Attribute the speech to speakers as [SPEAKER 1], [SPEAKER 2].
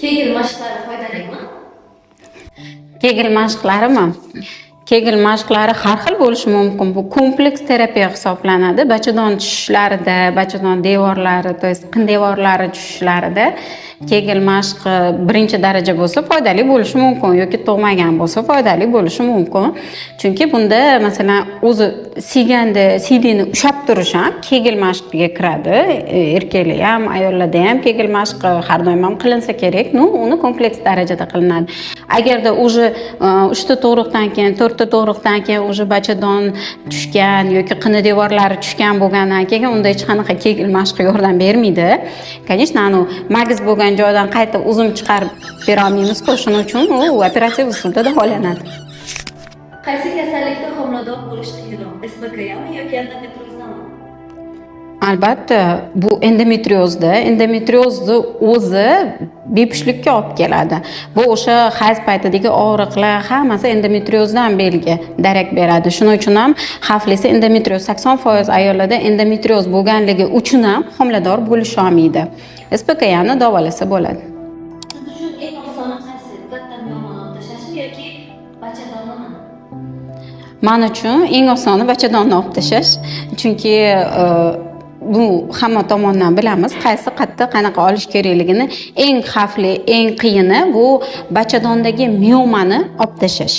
[SPEAKER 1] Kegel mashqlari foydalimi?
[SPEAKER 2] Kegel mashqlarimi? Kegel mashqlari har xil bo'lishi mumkin. Bu kompleks terapiya hisoblanadi. Bachadon tushishlarida, bachadon devorlari, to есть qin devorlari tushishlarida Kegel mashqi birinchi daraja bo'lsa foydali bo'lishi mumkin yoki tug'magan bo'lsa foydali bo'lishi mumkin. Chunki bunda masalan o'zi siydini ushlab turish ham Kegel mashqiga kiradi. Erkaklar ham, ayollarda ham Kegel mashqi har doim ham qilinsa kerak. Uni kompleks darajada qilinadi. Agarda уже 3 ta tug'ruqdan keyin, 4 ta tug'ruqdan keyin уже bachadon tushgan yoki qini devorlari tushgan bo'lgandan keyin unda hech qanaqa Kegel mashqi yordam bermaydi. Конечно, magiz bo'lgan joydan qayta uzum chiqarib bera olmaymiz-ku, shuning uchun u operativ usulda davolanadi.
[SPEAKER 1] Qaysi kasallikda homilador bo'lish qiyinroq? SBKmi yoki endometriozmi?
[SPEAKER 2] Albatta, bu endometriozni o'zi bepushtlikka olib keladi. Bu o'sha hayz paytidagi og'riqlar hammasi endometriozdan darak beradi. Shuning uchun ham xavflisi endometrioz. 80% ayollarda endometrioz bo'lganligi uchun ham homilador bo'lisha olmaydi. SPKni davolasa bo'ladi.
[SPEAKER 1] Siz uchun eng osoni qaysi? Qatdan yomon tashlash yoki bachadonni?
[SPEAKER 2] Men uchun eng osoni bachadonni olib tashlash. Chunki bu hamma tomonidan bilamiz, qaysi qatta qanaqa olish kerakligini. Eng xavfli, eng qiyini bu bachadondagi miomani olib tashlash.